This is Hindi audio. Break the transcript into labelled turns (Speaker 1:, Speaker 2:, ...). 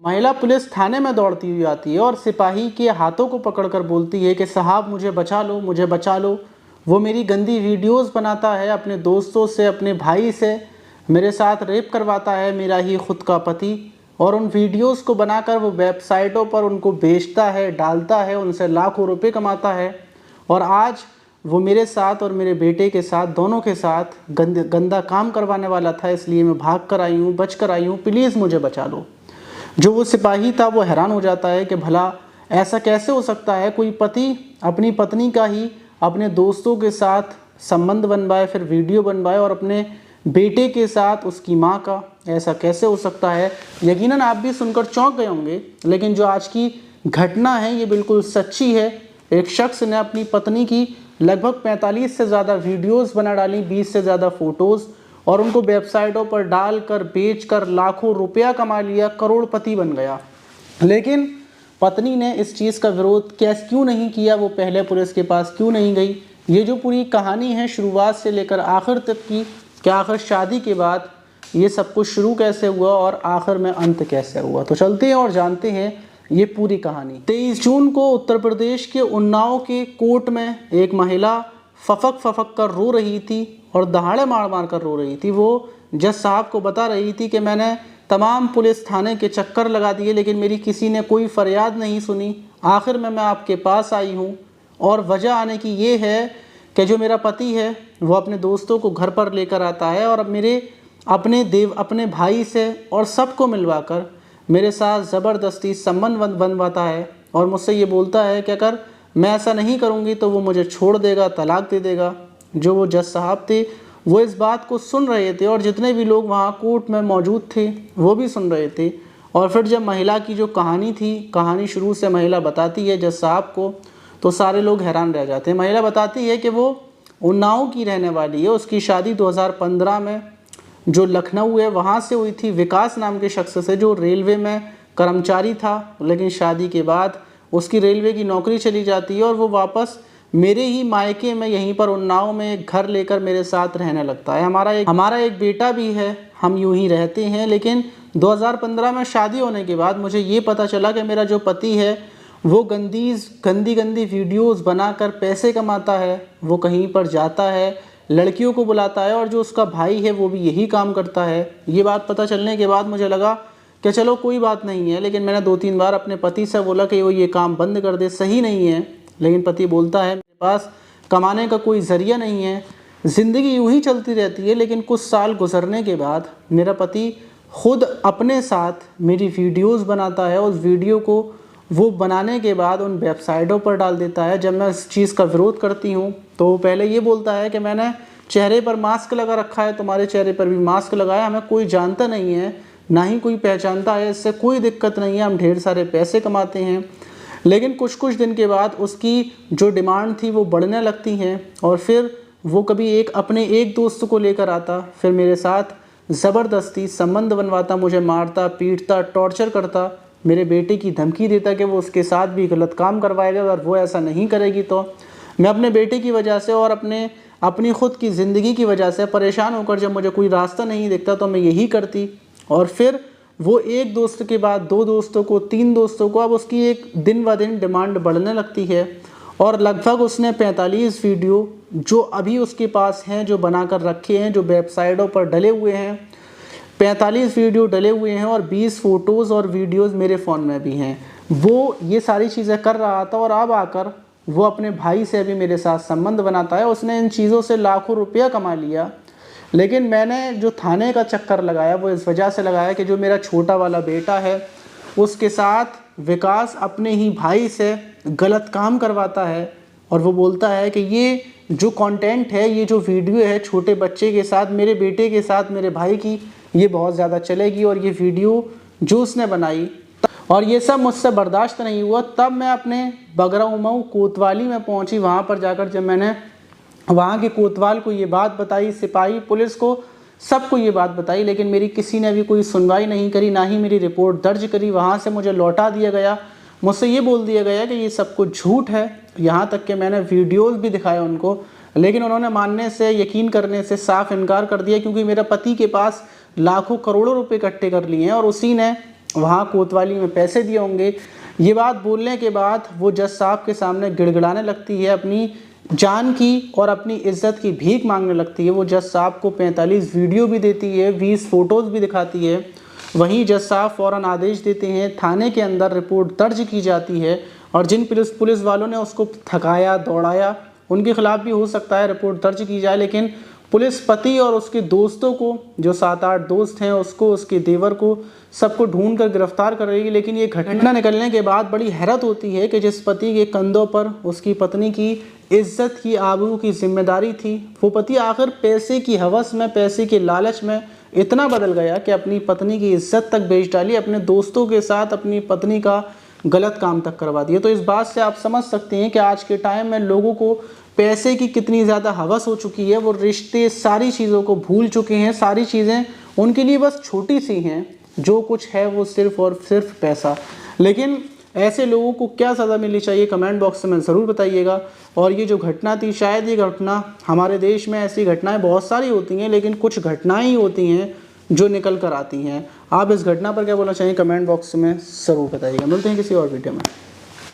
Speaker 1: महिला पुलिस थाने में दौड़ती हुई आती है और सिपाही के हाथों को पकड़कर बोलती है कि साहब मुझे बचा लो, मुझे बचा लो। वो मेरी गंदी वीडियोस बनाता है, अपने दोस्तों से, अपने भाई से मेरे साथ रेप करवाता है, मेरा ही खुद का पति। और उन वीडियोस को बनाकर वो वेबसाइटों पर उनको बेचता है, डालता है, उनसे लाखों रुपए कमाता है। और आज वो मेरे साथ और मेरे बेटे के साथ, दोनों के साथ गंदा काम करवाने वाला था, इसलिए मैं भाग कर आई हूँ, बच कर आई हूँ, प्लीज़ मुझे बचा लो। जो वो सिपाही था वो हैरान हो जाता है कि भला ऐसा कैसे हो सकता है, कोई पति अपनी पत्नी का ही अपने दोस्तों के साथ संबंध बनवाए, फिर वीडियो बनवाए, और अपने बेटे के साथ उसकी माँ का, ऐसा कैसे हो सकता है। यकीनन आप भी सुनकर चौंक गए होंगे, लेकिन जो आज की घटना है ये बिल्कुल सच्ची है। एक शख्स ने अपनी पत्नी की लगभग 45 से ज़्यादा वीडियोस बना डाली, 20 से ज़्यादा फ़ोटोज़, और उनको वेबसाइटों पर डालकर बेचकर लाखों रुपया कमा लिया, करोड़पति बन गया। लेकिन पत्नी ने इस चीज़ का विरोध क्यों नहीं किया, वो पहले पुलिस के पास क्यों नहीं गई। ये जो पूरी कहानी है शुरुआत से लेकर आखिर तक की, कि आखिर शादी के बाद ये सब कुछ शुरू कैसे हुआ और आखिर में अंत कैसे हुआ, तो चलते हैं और जानते हैं ये पूरी कहानी। 23 जून को उत्तर प्रदेश के उन्नाव के कोर्ट में एक महिला फफक कर रो रही थी और दहाड़े मार मार कर रो रही थी। वो जज साहब को बता रही थी कि मैंने तमाम पुलिस थाने के चक्कर लगा दिए, लेकिन मेरी किसी ने कोई फरियाद नहीं सुनी। आखिर में मैं आपके पास आई हूँ, और वजह आने की ये है कि जो मेरा पति है वो अपने दोस्तों को घर पर लेकर आता है और अपने भाई से और सबको मिलवाकर मेरे साथ ज़बरदस्ती संबंध बनवाता है, और मुझसे ये बोलता है कि अगर मैं ऐसा नहीं करूँगी तो वो मुझे छोड़ देगा, तलाक दे देगा। जो वो जज साहब थे वो इस बात को सुन रहे थे, और जितने भी लोग वहाँ कोर्ट में मौजूद थे वो भी सुन रहे थे। और फिर जब महिला की जो कहानी थी, कहानी शुरू से महिला बताती है जज साहब को, तो सारे लोग हैरान रह जाते हैं। महिला बताती है कि वो उन्नाव की रहने वाली है, उसकी शादी 2015 में जो लखनऊ है वहाँ से हुई थी, विकास नाम के शख्स से, जो रेलवे में कर्मचारी था। लेकिन शादी के बाद उसकी रेलवे की नौकरी चली जाती है और वो वापस मेरे ही मायके में यहीं पर उन्नाव में एक घर लेकर मेरे साथ रहने लगता है। हमारा एक बेटा भी है, हम यूं ही रहते हैं। लेकिन 2015 में शादी होने के बाद मुझे ये पता चला कि मेरा जो पति है वो गंदी वीडियोस बनाकर पैसे कमाता है, वो कहीं पर जाता है, लड़कियों को बुलाता है, और जो उसका भाई है वो भी यही काम करता है। ये बात पता चलने के बाद मुझे लगा कि चलो कोई बात नहीं है, लेकिन मैंने 2-3 बार अपने पति से बोला कि वो ये काम बंद कर दे, सही नहीं है। लेकिन पति बोलता है मेरे पास कमाने का कोई ज़रिया नहीं है, ज़िंदगी यूं ही चलती रहती है। लेकिन कुछ साल गुजरने के बाद मेरा पति खुद अपने साथ मेरी वीडियोस बनाता है, उस वीडियो को वो बनाने के बाद उन वेबसाइटों पर डाल देता है। जब मैं इस चीज़ का विरोध करती हूँ तो वो पहले ये बोलता है कि मैंने चेहरे पर मास्क लगा रखा है, तुम्हारे चेहरे पर भी मास्क लगाया, हमें कोई जानता नहीं है, ना ही कोई पहचानता है, इससे कोई दिक्कत नहीं है, हम ढेर सारे पैसे कमाते हैं। लेकिन कुछ दिन के बाद उसकी जो डिमांड थी वो बढ़ने लगती हैं, और फिर वो कभी अपने एक दोस्त को लेकर आता, फिर मेरे साथ ज़बरदस्ती संबंध बनवाता, मुझे मारता, पीटता, टॉर्चर करता, मेरे बेटे की धमकी देता कि वो उसके साथ भी गलत काम करवाएगा, अगर वो ऐसा नहीं करेगी तो मैं अपने बेटे की वजह से और अपनी खुद की ज़िंदगी की वजह से परेशान होकर जब मुझे कोई रास्ता नहीं दिखता तो मैं यही करती। और फिर वो एक दोस्त के बाद 2 दोस्तों को, 3 दोस्तों को, अब उसकी एक दिन ब दिन डिमांड बढ़ने लगती है, और लगभग उसने 45 वीडियो जो अभी उसके पास हैं, जो बनाकर रखे हैं, जो वेबसाइटों पर डले हुए हैं, 45 वीडियो डले हुए हैं, और 20 फ़ोटोज़ और वीडियोज़ मेरे फ़ोन में भी हैं। वो ये सारी चीज़ें कर रहा था, और अब आकर वो अपने भाई से भी मेरे साथ संबंध बनाता है। उसने इन चीज़ों से लाखों रुपया कमा लिया। लेकिन मैंने जो थाने का चक्कर लगाया वो इस वजह से लगाया कि जो मेरा छोटा वाला बेटा है उसके साथ विकास अपने ही भाई से गलत काम करवाता है, और वो बोलता है कि ये जो कंटेंट है, ये जो वीडियो है छोटे बच्चे के साथ, मेरे बेटे के साथ, मेरे भाई की, ये बहुत ज़्यादा चलेगी। और ये वीडियो जो उसने बनाई, और ये सब मुझसे बर्दाश्त नहीं हुआ। तब मैं अपने बगराउमऊ कोतवाली में पहुंची। वहाँ पर जाकर जब मैंने वहाँ के कोतवाल को ये बात बताई, सिपाही, पुलिस को, सबको ये बात बताई, लेकिन मेरी किसी ने भी कोई सुनवाई नहीं करी, ना ही मेरी रिपोर्ट दर्ज करी। वहाँ से मुझे लौटा दिया गया, मुझसे ये बोल दिया गया कि ये सब कुछ झूठ है। यहाँ तक कि मैंने वीडियोज़ भी दिखाए उनको, लेकिन उन्होंने मानने से, यकीन करने से साफ इनकार कर दिया, क्योंकि मेरा पति के पास लाखों करोड़ों रुपए इकट्ठे कर लिए हैं, और उसी ने वहाँ कोतवाली में पैसे दिए होंगे। ये बात बोलने के बाद वो जज साहब के सामने गिड़गिड़ाने लगती है, अपनी जान की और अपनी इज्जत की भीख मांगने लगती है। वो जज साहब को 45 वीडियो भी देती है, 20 फ़ोटोज़ भी दिखाती है। वहीं जज साहब फ़ौरन आदेश देते हैं, थाने के अंदर रिपोर्ट दर्ज की जाती है और जिन पुलिस वालों ने उसको थकाया दौड़ाया उनके खिलाफ़ भी हो सकता है रिपोर्ट दर्ज की जाए। लेकिन पुलिस पति और उसके दोस्तों को, जो 7-8 दोस्त हैं, उसको, उसके देवर को, सबको ढूंढ कर गिरफ्तार कर रही है। लेकिन ये घटना निकलने के बाद बड़ी हैरत होती है कि जिस पति के कंधों पर उसकी पत्नी की इज्जत की, आबरू की जिम्मेदारी थी, वो पति आखिर पैसे की हवस में, पैसे के लालच में इतना बदल गया कि अपनी पत्नी की इज्जत तक बेच डाली, अपने दोस्तों के साथ अपनी पत्नी का गलत काम तक करवा दिया। तो इस बात से आप समझ सकते हैं कि आज के टाइम में लोगों को पैसे की कितनी ज़्यादा हवस हो चुकी है। वो रिश्ते, सारी चीज़ों को भूल चुके हैं, सारी चीज़ें उनके लिए बस छोटी सी हैं, जो कुछ है वो सिर्फ़ और सिर्फ पैसा। लेकिन ऐसे लोगों को क्या सज़ा मिलनी चाहिए, कमेंट बॉक्स में ज़रूर बताइएगा। और ये जो घटना थी, शायद ये घटना, हमारे देश में ऐसी घटनाएं बहुत सारी होती हैं, लेकिन कुछ घटनाएं ही होती हैं जो निकल कर आती हैं। आप इस घटना पर क्या बोलना चाहिए, कमेंट बॉक्स में ज़रूर बताइएगा। मिलते हैं किसी और वीडियो में।